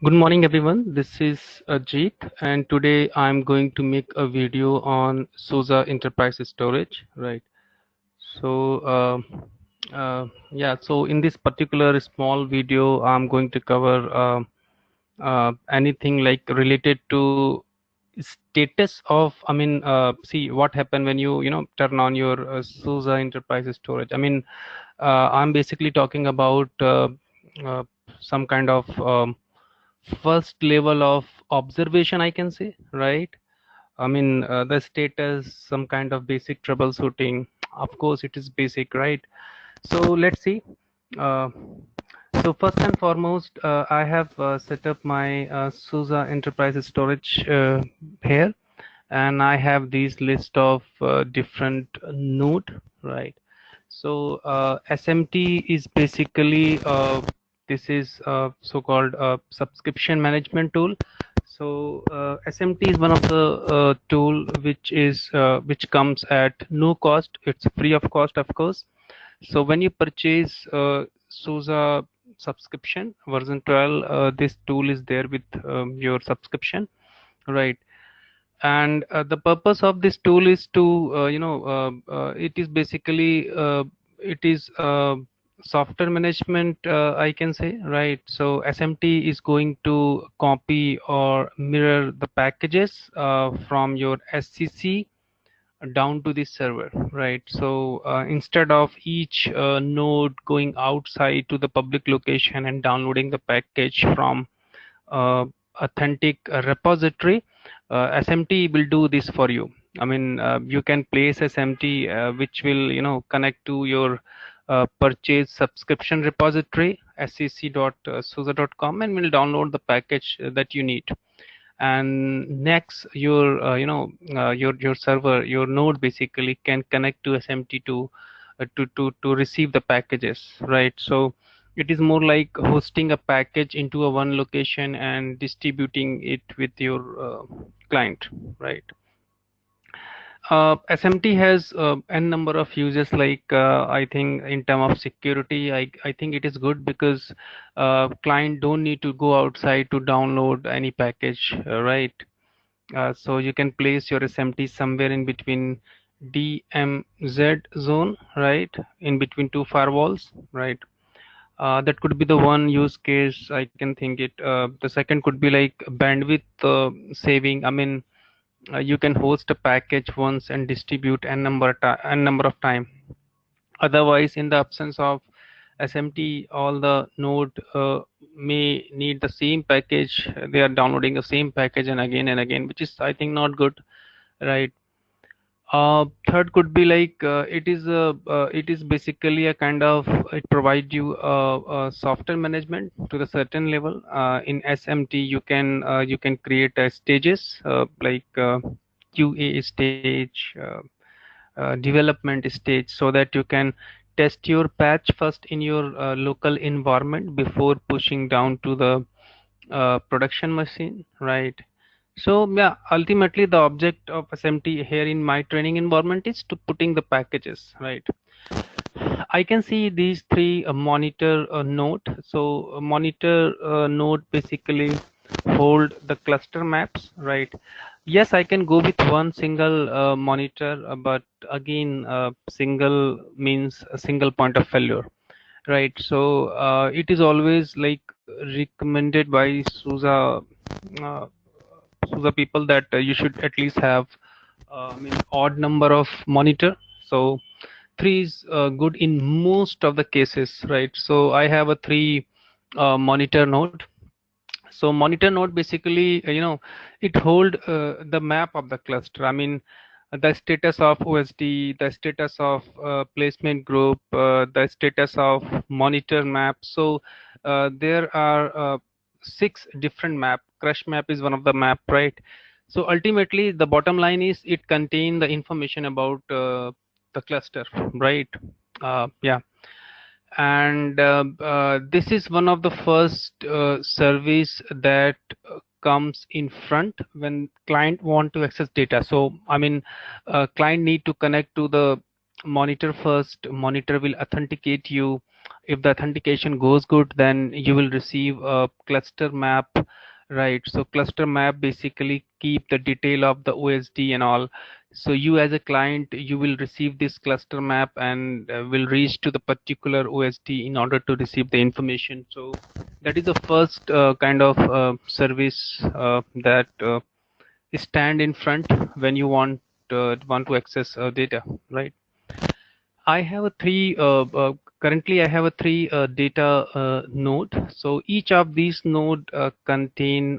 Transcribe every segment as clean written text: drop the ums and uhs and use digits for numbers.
Good morning, everyone. This is Ajit, and today I'm going to make a video on SUSE Enterprise Storage. Right. So, yeah. So in this particular small video, I'm going to cover anything like related to status of. See what happened when you turn on your SUSE Enterprise Storage. I'm basically talking about uh, some kind of first level of observation, I can say, right? The status, some kind of basic troubleshooting. Of course it is basic, right? So let's see. uh, so first and foremost, I have set up my SUSE enterprise storage here, and I have these list of different node, right? So SMT is basically this is so-called subscription management tool. So SMT is one of the tool which comes at no cost. It's free of cost, of course. So when you purchase SUSE subscription version 12, this tool is there with your subscription, right? And the purpose of this tool is to it is basically it is software management, I can say, right? So SMT is going to copy or mirror the packages from your SCC down to the server, right? So instead of each node going outside to the public location and downloading the package from uh, authentic repository, SMT will do this for you. You can place SMT which will connect to your purchase subscription repository scc.suse.com, and will download the package that you need. And next your your server, your node basically can connect to SMT to receive the packages, right? So it is more like hosting a package into a one location and distributing it with your client, right? SMT has n number of uses. Like I think in term of security, I think it is good because client don't need to go outside to download any package, right? So you can place your SMT somewhere in between DMZ zone, right? In between two firewalls, right? That could be the one use case I can think it. The second could be like bandwidth saving. You can host a package once and distribute n number of time. Otherwise, in the absence of SMT, all the node may need the same package. They are downloading the same package and again, which is I think not good, right? Third could be like it is basically a kind of, it provides you software management to the certain level. In SMT, you can create stages like QA stage, development stage, so that you can test your patch first in your local environment before pushing down to the production machine, right? So yeah, ultimately the object of SMT here in my training environment is to putting the packages, right? I can see these three monitor node. So monitor node basically hold the cluster maps, right? Yes, I can go with one single monitor, but again, single means a single point of failure, right? So it is always like recommended by SUSE people that you should at least have odd number of monitor. So three is good in most of the cases, right? So I have a three monitor node. So monitor node basically it hold the map of the cluster. The status of OSD, the status of placement group, the status of monitor map. So there are six different map. Crush map is one of the map, right? So ultimately the bottom line is it contain the information about the cluster, right? Yeah. And this is one of the first service that comes in front when client want to access data. So client need to connect to the monitor first. Monitor will authenticate you, if the authentication goes good, then you will receive a cluster map, right? So cluster map basically keep the detail of the OSD and all. So you as a client, you will receive this cluster map and will reach to the particular OSD in order to receive the information. So that is the first kind of service that stand in front when you want to access data, right? I have a three currently I have a three data node. So each of these node contain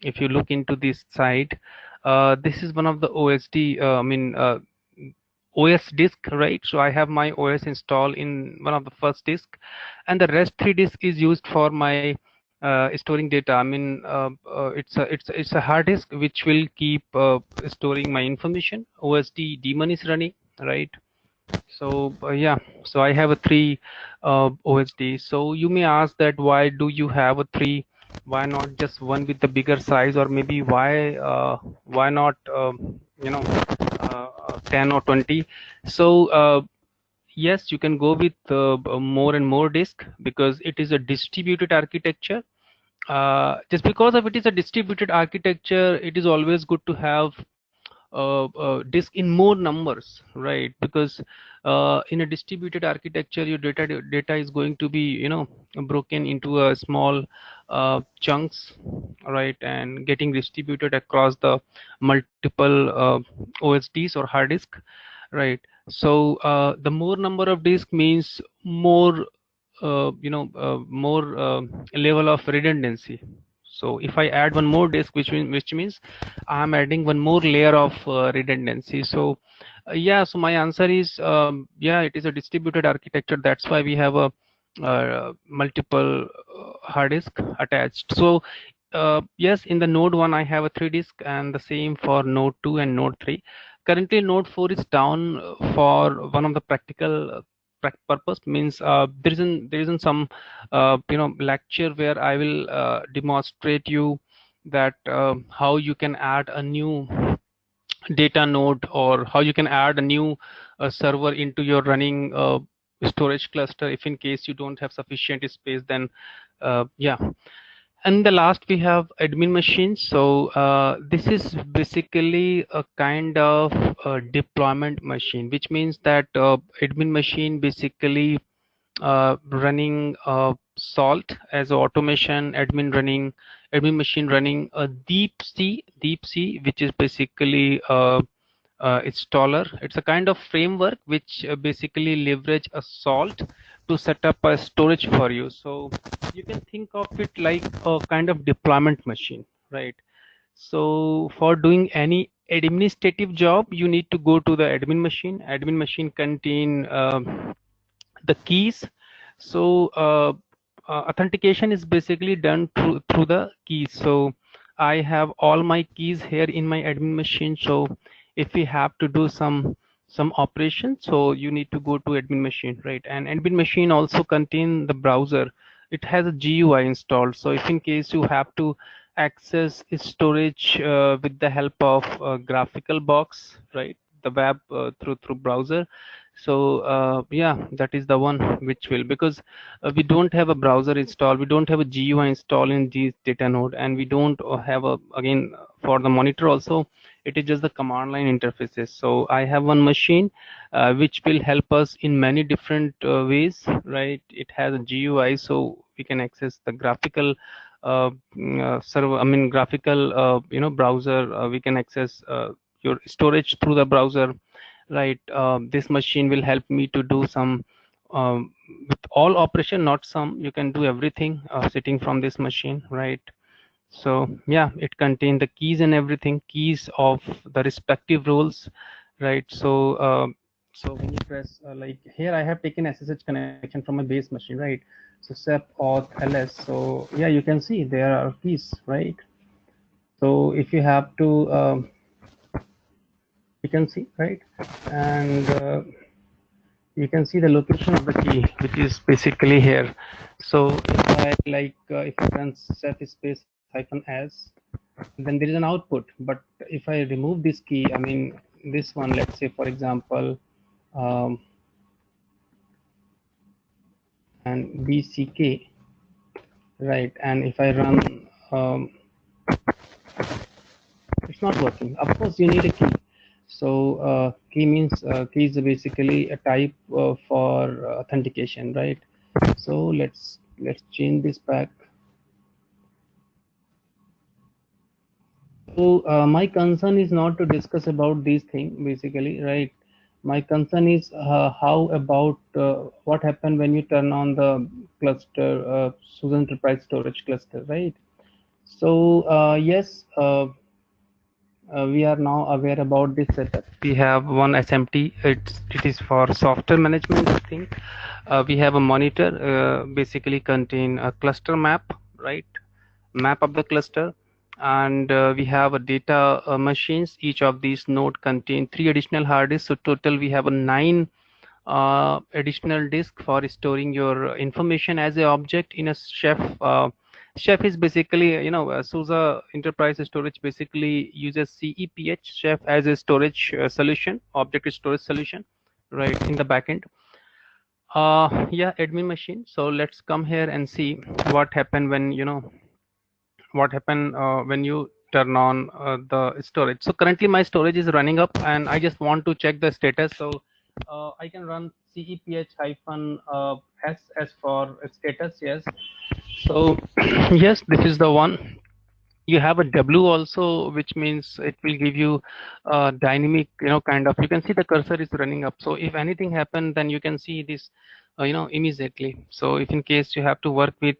if you look into this side, this is one of the OSD OS disk, right? So I have my OS installed in one of the first disk, and the rest three disk is used for my storing data. I mean, it's a hard disk which will keep storing my information. OSD daemon is running, right? So yeah, so I have a three OSD. So you may ask that why do you have a three? Why not just one with the bigger size, or maybe why not 10 or 20? So yes, you can go with more and more disk because it is a distributed architecture. Just because of it is a distributed architecture, it is always good to have disk in more numbers, right? Because in a distributed architecture, your data is going to be broken into a small chunks, right, and getting distributed across the multiple OSDs or hard disk, right? So the more number of disk means more more level of redundancy. So if I add one more disk, which means I'm adding one more layer of redundancy. So yeah, so my answer is yeah, it is a distributed architecture. That's why we have a multiple hard disk attached. So yes, in the node 1 I have a 3 disk, and the same for node 2 and node 3. Currently node 4 is down for one of the practical purpose. Means there isn't some lecture where I will demonstrate you that how you can add a new data node, or how you can add a new server into your running storage cluster if in case you don't have sufficient space. Then yeah, and the last we have admin machines. So this is basically a kind of deployment machine, which means that admin machine basically running Salt as automation, admin machine running a deep C, which is basically installer. It's a kind of framework which basically leverage a Salt to set up a storage for you. So you can think of it like a kind of deployment machine, right? So for doing any administrative job, you need to go to the admin machine. Admin machine contain the keys. So authentication is basically done through the keys. So I have all my keys here in my admin machine. So if we have to do some operation, so you need to go to admin machine, right? And admin machine also contain the browser. It has a GUI installed. So if in case you have to access storage with the help of graphical box, right, the web through browser. So yeah, that is the one which will, because we don't have a browser installed, we don't have a GUI installed in this data node, and we don't have a, again, for the monitor also, it is just the command line interfaces. So I have one machine which will help us in many different ways, right? It has a GUI, so we can access the graphical server, I mean graphical browser. We can access your storage through the browser, right? This machine will help me to do some with all operation, not some, you can do everything sitting from this machine, right? So yeah, it contains the keys and everything, keys of the respective roles, right? So so when you press like here I have taken SSH connection from my base machine, right? So SEP auth ls. So yeah, you can see there are keys, right? So if you have to you can see, right? And you can see the location of the key, which is basically here. So if I like if I run set space -s, then there is an output. But if I remove this key, I mean this one, let's say for example, and BCK, right? And if I run, it's not working. Of course, you need a key. So key means key is basically a type for authentication, right? So let's change this back. So my concern is not to discuss about these things basically, right? My concern is how about what happened when you turn on the cluster, SUSE Enterprise Storage Cluster, right? So yes, we are now aware about this setup. We have one SMT. It is for software management, I think. We have a monitor, basically contain a cluster map, right? Map of the cluster, and we have a data machines. Each of these node contain 3 additional hard disks. So total we have a 9 additional disk for storing your information as a object in a Chef. Chef is basically, SUSE Enterprise Storage basically uses CEPH Chef as a storage solution, object storage solution, right, in the backend. Yeah, admin machine. So let's come here and see what happened when, what happened when you turn on the storage. So currently my storage is running up and I just want to check the status. So I can run CEPH hyphen S as for status. Yes. So yes, this is the one. You have a W also, which means it will give you dynamic, kind of, you can see the cursor is running up. So if anything happened, then you can see this, immediately. So if in case you have to work with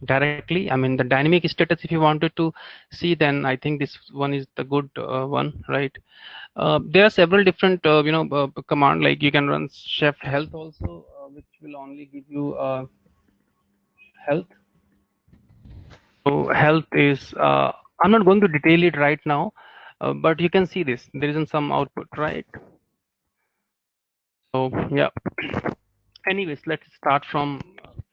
directly, I mean the dynamic status, if you wanted to see, then I think this one is the good one, right? There are several different command, like you can run chef health also, which will only give you health. So health is, I'm not going to detail it right now, but you can see this, there isn't some output, right? So yeah, anyways, let's start from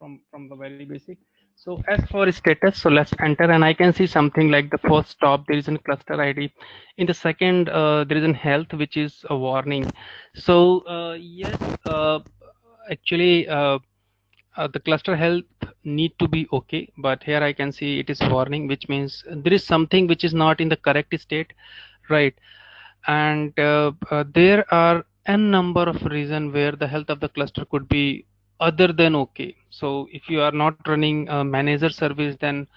the very basic. So as for status, so let's enter, and I can see something like the first stop, there is a cluster ID. In the second, there is a health, which is a warning. So yes, actually the cluster health need to be okay, but here I can see it is warning, which means there is something which is not in the correct state, right? And there are n number of reasons where the health of the cluster could be other than okay. So if you are not running a manager service, then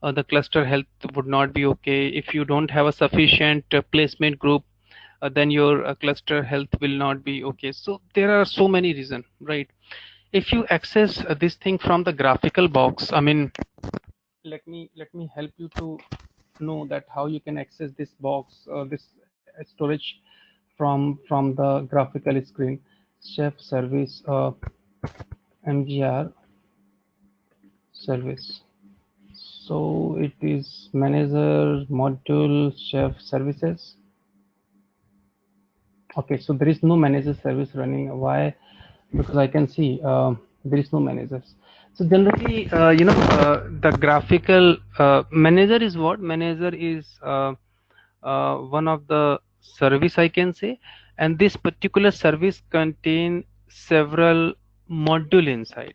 the cluster health would not be okay. If you don't have a sufficient placement group, then your cluster health will not be okay. So there are so many reasons, right? If you access this thing from the graphical box, I mean, let me help you to know that how you can access this box, this storage from the graphical screen. Chef service, MGR service. So it is manager module chef services. Okay, so there is no manager service running. Why? Because I can see there is no managers. So generally, the graphical manager is what? Manager is one of the service, I can say, and this particular service contain several module inside.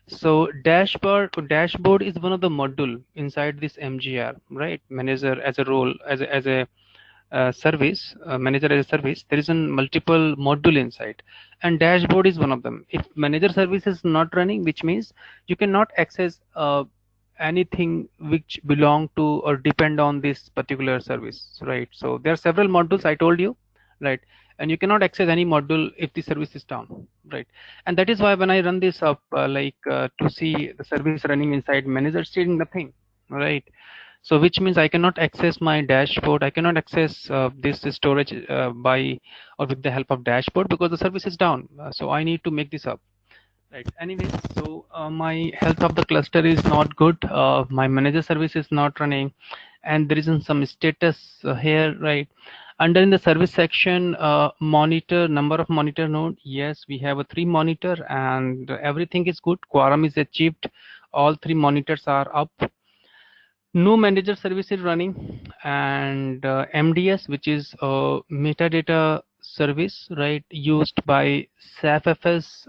So dashboard is one of the module inside this MGR, right? Manager as a role, as a service, manager as a service, there is a multiple module inside, and dashboard is one of them. If manager service is not running, which means you cannot access anything which belong to or depend on this particular service, right? So there are several modules I told you, right? And you cannot access any module if the service is down, right? And that is why when I run this up, to see the service running inside manager, seeing nothing, right? So which means I cannot access my dashboard, I cannot access this storage by or with the help of dashboard, because the service is down. So I need to make this up, right? Anyways, so my health of the cluster is not good, my manager service is not running, and there isn't some status here, right? Under in the service section, monitor, number of monitor node, yes, we have a 3 monitor and everything is good, quorum is achieved, all 3 monitors are up. No manager service is running, and MDS, which is metadata service, right, used by SAFFS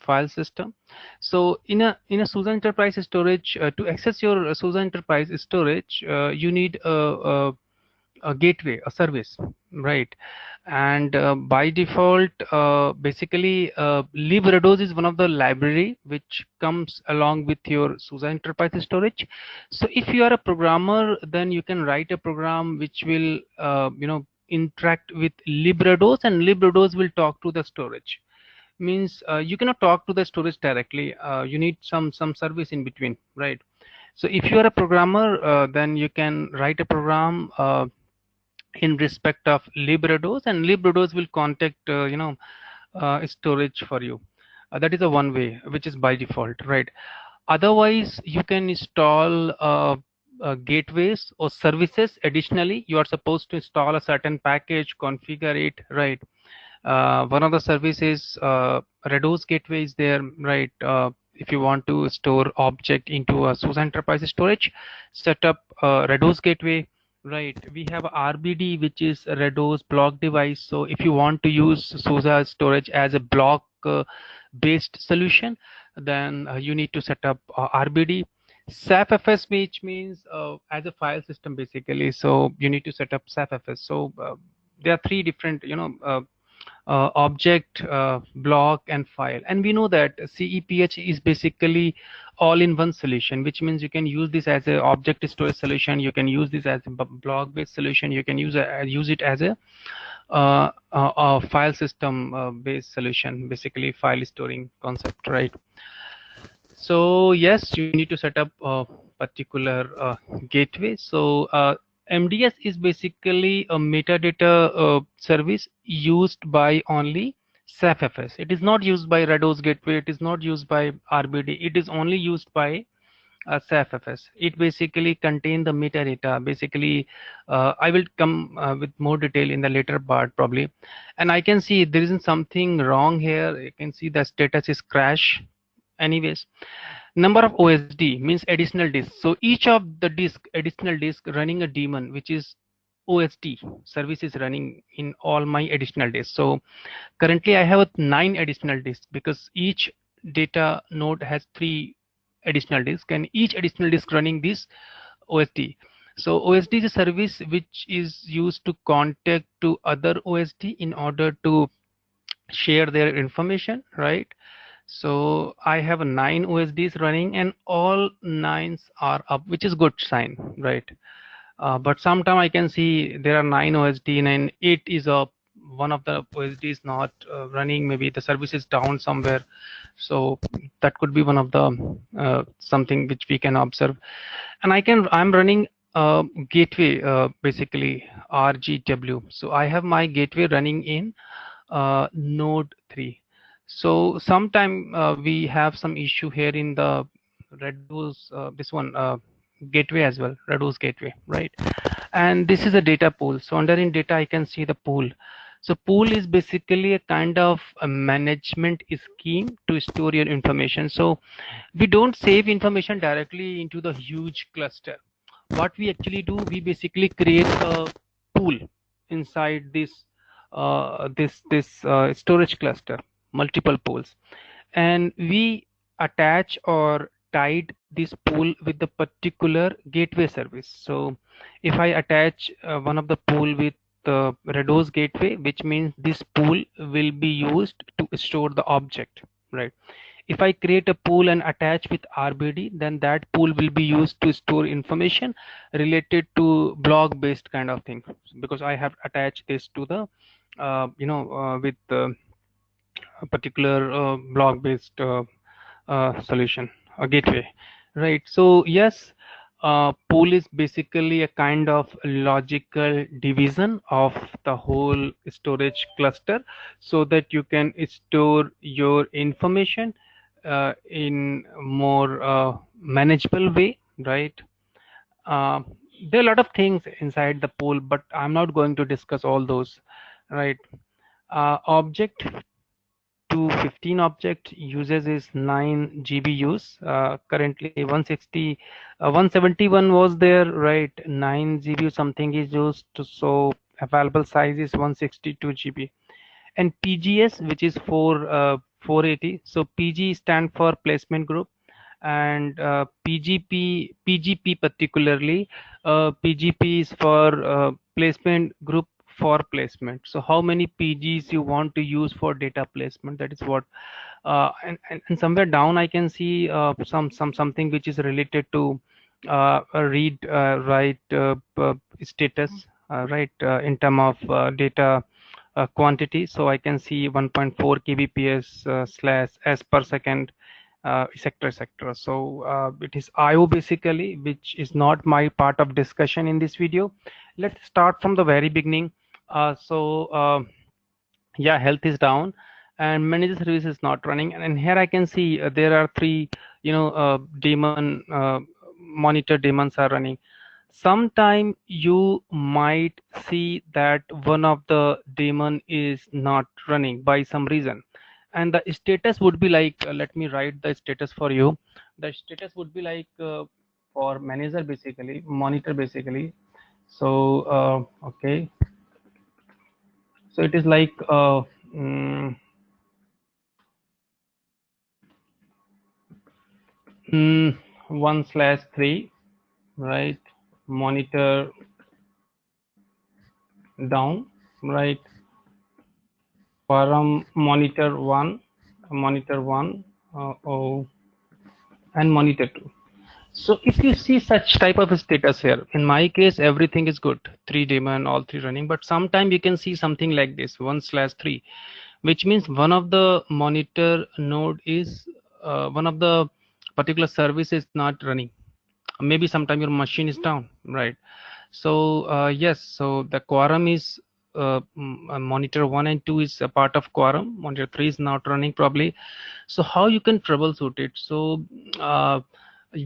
file system. So in a SUSE Enterprise storage, to access your SUSE Enterprise storage, you need a gateway, a service, right? And by default, basically, libRedos is one of the library which comes along with your SUSE Enterprise storage. So if you are a programmer, then you can write a program which will interact with libRedos, and libRedos will talk to the storage. Means you cannot talk to the storage directly. You need some service in between, right? So if you are a programmer, then you can write a program in respect of libRedos, and libRedos will contact storage for you. That is a one way, which is by default, right? Otherwise, you can install gateways or services. Additionally, you are supposed to install a certain package, configure it, right? One of the services, Redos gateway is there, right? If you want to store object into a SUSE Enterprise storage, set up Redos gateway, right? We have RBD, which is Redos block device. So if you want to use SUSE storage as a block based solution, then you need to set up RBD. SAFFS, which means as a file system basically. So you need to set up SAFFS. So there are three different, object, block, and file. And we know that CEPH is basically all-in-one solution, which means you can use this as a object storage solution, you can use this as a block-based solution, you can use it as a file system based solution, basically file storing concept, right? So yes, you need to set up a particular gateway. So MDS is basically a metadata service used by only SAFFS. It is not used by Redos gateway. It is not used by RBD. It is only used by SAFFS. It basically contains the metadata. Basically, I will come with more detail in the later part probably. And I can see there isn't something wrong here. You can see the status is crash. Anyways, number of OSD means additional disk. So each of the additional disk running a daemon, which is OSD service, is running in all my additional disks. So currently I have 9 additional disks because each data node has 3 additional disks, and each additional disk running this OSD. So OSD is a service which is used to contact to other OSD in order to share their information, right? So I have 9 OSDs running, and all 9s are up, which is good sign, right? But sometime I can see there are 9 OSD and 8 is up. One of the OSD is not running. Maybe the service is down somewhere. So that could be one of the something which we can observe. And I'm running gateway, basically RGW. So I have my gateway running in node 3. So sometime we have some issue here in the Redos, this one gateway as well, Redos gateway, right? And this is a data pool. So under in data, I can see the pool. So pool is basically a kind of a management scheme to store your information. So we don't save information directly into the huge cluster. What we actually do, we basically create a pool inside this storage cluster, multiple pools, and we attach or tied this pool with the particular gateway service. So if I attach one of the pool with the Redos gateway, which means this pool will be used to store the object, right? If I create a pool and attach with RBD, then that pool will be used to store information related to blog based kind of thing, because I have attached this to the with a particular blog based solution, a gateway, right? So yes, pool is basically a kind of logical division of the whole storage cluster, so that you can store your information in more manageable way, right? There are a lot of things inside the pool, but I'm not going to discuss all those, right? Object to 15 object uses is 9 GBUs. Currently 171 was there, right? 9 GBU something is used, so available size is 162 GB. and PGS, which is for 480. So PG stand for placement group, and PGP particularly, PGP is for placement group for placement. So how many PGs you want to use for data placement, that is what. And somewhere down I can see something which is related to read write status, right, in term of data quantity. So I can see 1.4 kbps slash s per second, sector. So it is IO basically, which is not my part of discussion in this video. Let's start from the very beginning. Yeah, health is down and manager service is not running, and here I can see there are three, daemon monitor daemons are running. Sometime you might see that one of the daemon is not running by some reason, and the status would be like, let me write the status for you. The status would be like, for manager basically, monitor basically. So okay, so it is like mm, 1/3, right? Monitor down, right? Param monitor one, oh, and monitor two. So if you see such type of status here, in my case, everything is good. 3 daemon, all three running, but sometime you can see something like this, 1/3, which means one of the monitor node is, one of the particular service is not running. Maybe sometime your machine is down, right? So yes, so the quorum is, monitor 1 and 2 is a part of quorum, monitor 3 is not running probably. So how you can troubleshoot it? So uh,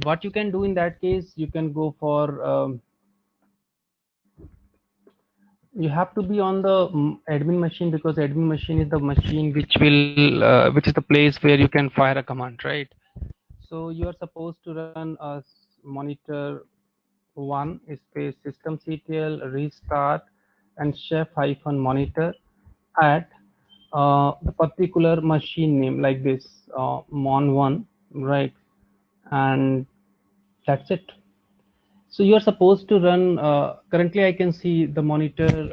what you can do in that case, you can go for, you have to be on the admin machine, because admin machine is the machine which will which is the place where you can fire a command, right? So you are supposed to run a monitor 1 space systemctl restart and chef hyphen monitor at the particular machine name like this, mon1, right? And that's it. So you are supposed to run, currently I can see the monitor,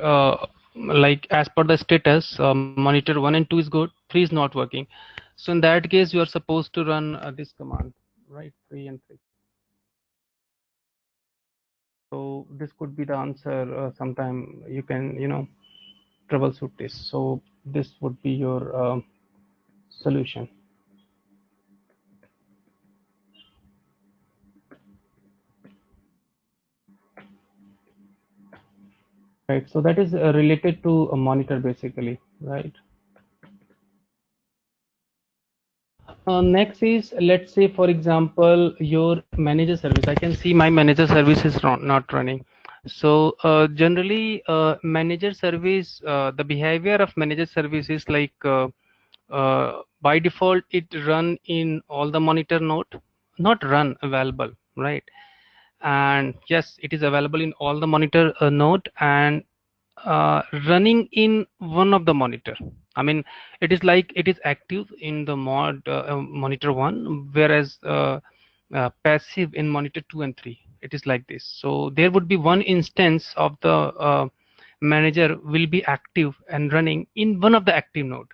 like as per the status, monitor 1 and 2 is good, 3 is not working. So in that case you are supposed to run this command, right? 3 and 3. So this could be the answer. Sometime you can, troubleshoot this. So this would be your solution. Right. So that is related to a monitor basically, right? Next is, let's say for example your manager service. I can see my manager service is not running. So generally manager service, the behavior of manager service is like, by default it run in all the monitor node, not run available, right? And yes, it is available in all the monitor node, and running in one of the monitor. I mean, it is like it is active in the monitor 1, whereas passive in monitor 2 and 3. It is like this. So there would be one instance of the manager will be active and running in one of the active node,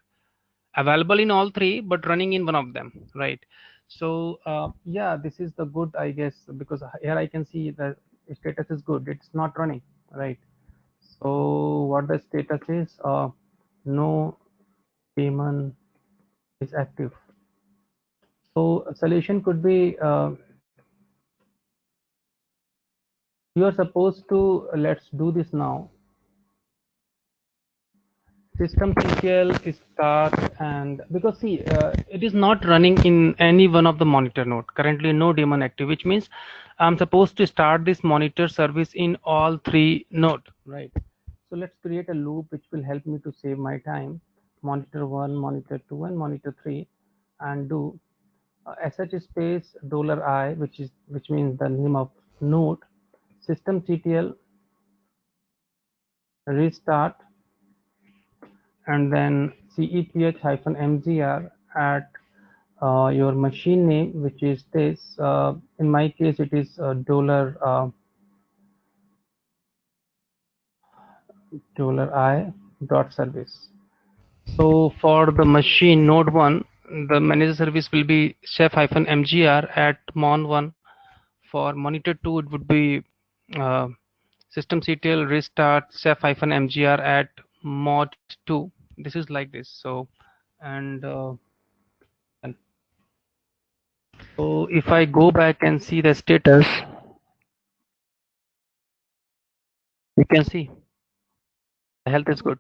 available in all three but running in one of them, right? So yeah, this is the good, I guess, because here I can see the status is good, it's not running, right? So what the status is, no daemon is active. So a solution could be, you are supposed to, let's do this now. Systemctl start, and because see, it is not running in any one of the monitor node, currently no daemon active, which means I'm supposed to start this monitor service in all three node, right? So let's create a loop which will help me to save my time. Monitor 1, monitor 2 and monitor 3, and do sh space $I, which means the name of node, systemctl restart and then CEPH-MGR at your machine name, which is this. In my case, it is $I dot service. So for the machine node 1, the manager service will be chef-mgr at mon1. For monitor 2, it would be uh, systemctl restart chef-mgr at mod 2. This is like this. So, and so if I go back and see the status, you can see the health is good.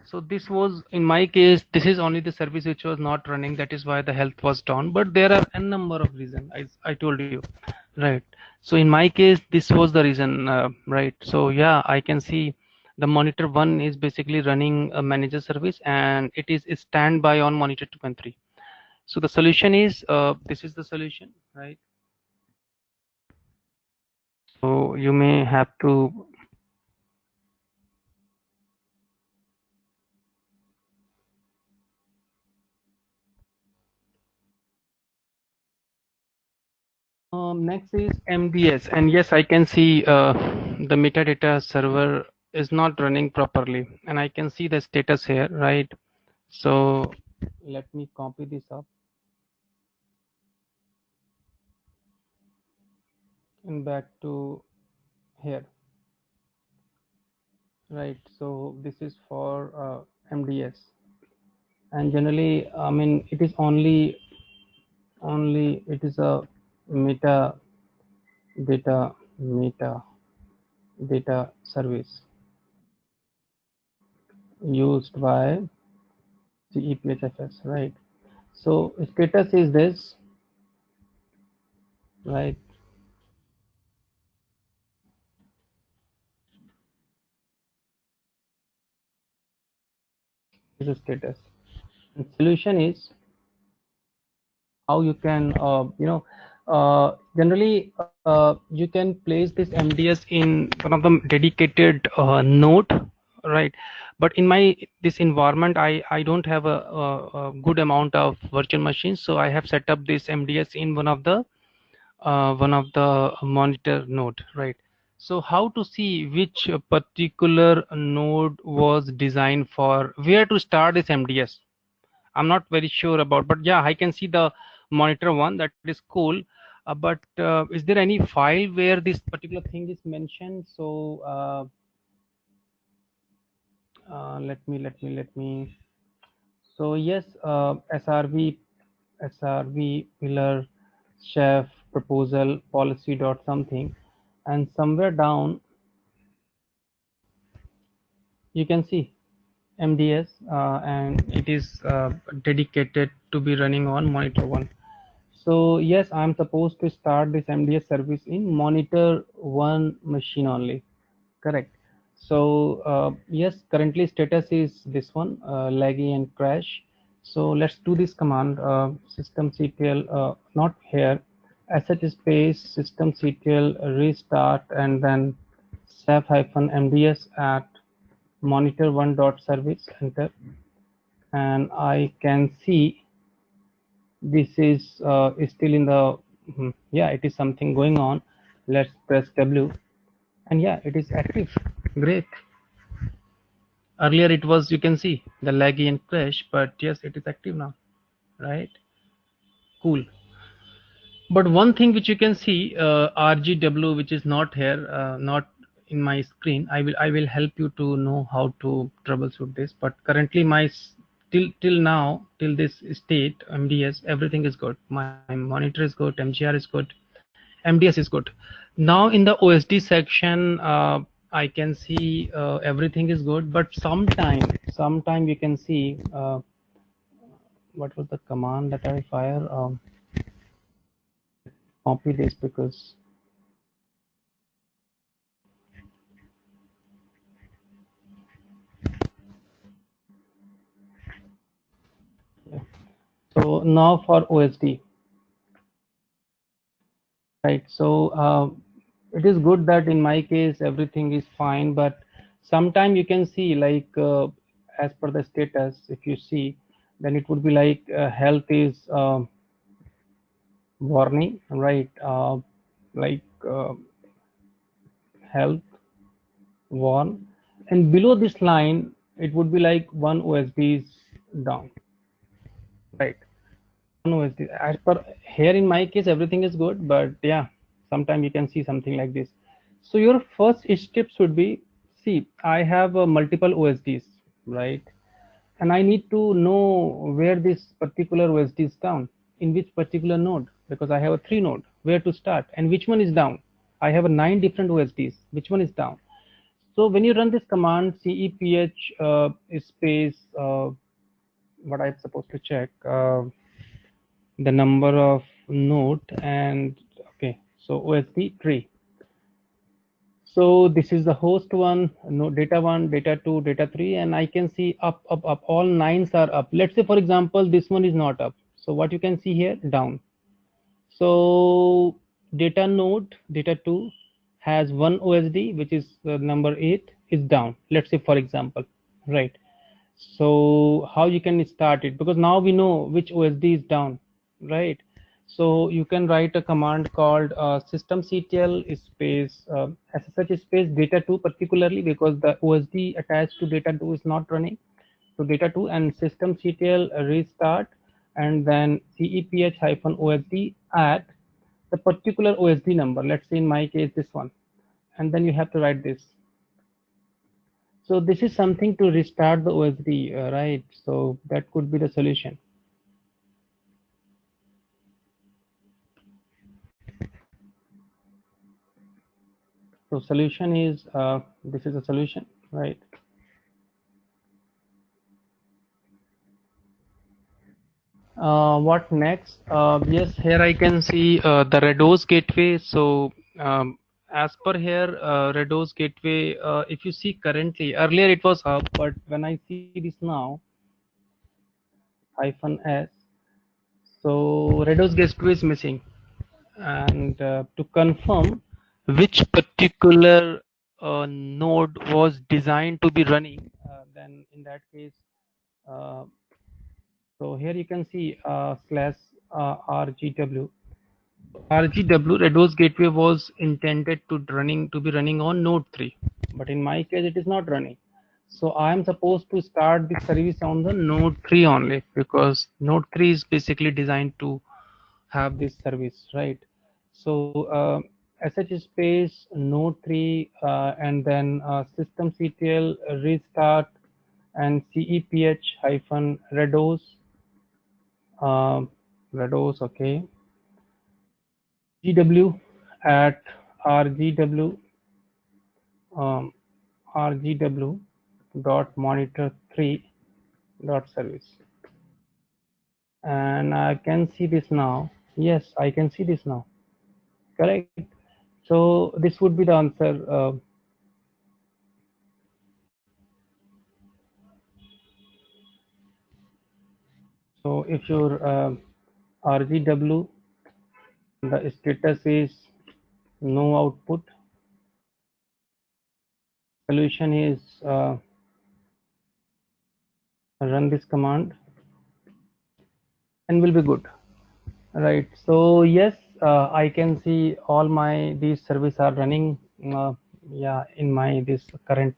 So this was, in my case, this is only the service which was not running. That is why the health was down. But there are a number of reasons. I told you, right? So in my case, this was the reason, right? So yeah, I can see the monitor 1 is basically running a manager service, and it is standby on monitor 2 and 3. So the solution is, this is the solution, right? So you may have to next is MDS, and yes, I can see the metadata server is not running properly, and I can see the status here, right? So let me copy this up and back to here, right? So this is for MDS, and generally, I mean, it is only it is a meta meta data service used by CEPHFS, right? So status is this, right? This is status. And solution is how you can, generally you can place this MDS in one of the dedicated node, right? But in my this environment, I don't have a good amount of virtual machines, so I have set up this MDS in one of the monitor node, right? So how to see which particular node was designed for where to start this MDS? I'm not very sure about, but yeah, I can see the monitor 1. That is cool. But is there any file where this particular thing is mentioned? So let me. So yes, SRV pillar chef proposal policy dot something, and somewhere down you can see MDS, and it is dedicated to be running on monitor 1. So yes, I'm supposed to start this MDS service in monitor 1 machine only, correct? So yes, currently status is this one, laggy and crash. So let's do this command, systemctl, not here, sh space systemctl restart, and then chef-mds at monitor 1 dot service, enter, and I can see this is still in the yeah, it is something going on. Let's press W, and yeah, it is active. Great. Earlier it was, you can see the laggy and crash, but yes, it is active now, right? Cool. But one thing which you can see, RGW, which is not here, not in my screen. I will help you to know how to troubleshoot this. But currently my till now, till this state, MDS, everything is good. My monitor is good, MGR is good, MDS is good. Now in the OSD section, I can see everything is good, but sometime you can see what was the command that I fire. Copy this because yeah. So now for OSD, right? So it is good that in my case everything is fine, but sometime you can see like as per the status, if you see, then it would be like health is warning, right? Like health warn, and below this line it would be like one OSD is down, right? One OSD. As per here in my case, everything is good, but yeah, sometimes you can see something like this. So your first step should be, see, I have multiple OSDs, right? And I need to know where this particular OSD is down, in which particular node, because I have a 3 node, where to start, and which one is down. I have a 9 different OSDs, which one is down. So when you run this command ceph space, what I'm supposed to check, the number of node, and okay, so OSD tree. So this is the host one, no, data 1, data 2, data 3, and I can see up, up, up. All nines are up. Let's say, for example, this one is not up. So what you can see here, down. So data node, data 2 has one OSD, which is number 8, is down. Let's say, for example, right? So how you can start it, because now we know which OSD is down, right? So you can write a command called systemctl space ssh space data 2, particularly because the OSD attached to data 2 is not running. So data 2 and systemctl restart, and then ceph hyphen OSD at the particular OSD number. Let's say in my case this one, and then you have to write this. So this is something to restart the OSD, right? So that could be the solution. So solution is, this is a solution, right? What next? Yes, here I can see the Redos gateway. So as per here, Redos gateway, if you see currently, earlier it was up, but when I see this now, hyphen S, so Redos gateway is missing. And to confirm which particular node was designed to be running, then in that case, uh, so here you can see slash rgw. RGW Redos gateway was intended to be running on node 3, but in my case it is not running. So I am supposed to start the service on the node 3 only, because node 3 is basically designed to have this service, right? So sh space node 3 and then systemctl restart and ceph hyphen redos, redos, okay, gw at rgw, rgw dot monitor 3 dot service, and I can see this now. Yes, I can see this now, correct. So this would be the answer. So if your RGW, the status is no output, solution is run this command and will be good, right? So yes, I can see all my these services are running. Yeah, in my this current.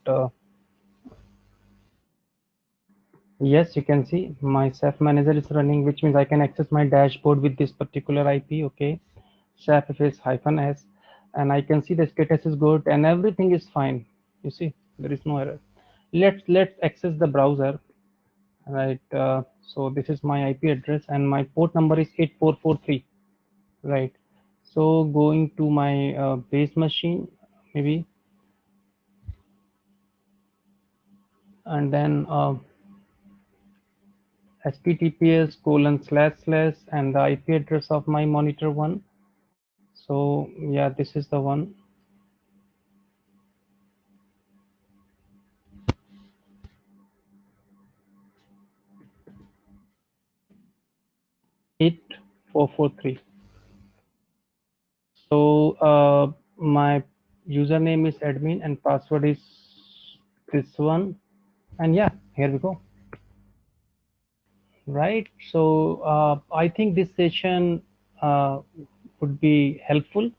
Yes, you can see my SAP manager is running, which means I can access my dashboard with this particular IP. Okay, SAP FS hyphen S, and I can see the status is good and everything is fine. You see, there is no error. Let's access the browser, right? So this is my IP address and my port number is 8443, right? So going to my base machine, maybe, and then https:// and the IP address of my monitor one. So yeah, this is the one. Eight 443. So my username is admin and password is this one. And yeah, here we go. Right. So I think this session would be helpful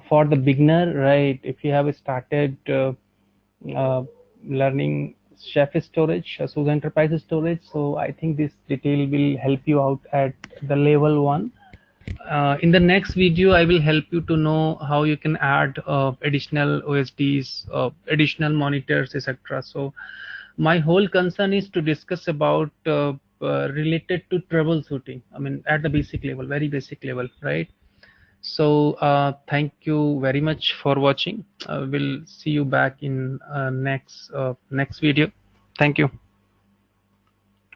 for the beginner, right? If you have started uh, learning Chef storage, SUSE enterprise storage, so I think this detail will help you out at the level 1. In the next video, I will help you to know how you can add additional OSDs, additional monitors, etc. So my whole concern is to discuss about related to troubleshooting. I mean, at the basic level, very basic level, right? So thank you very much for watching. We'll see you back in next video. Thank you.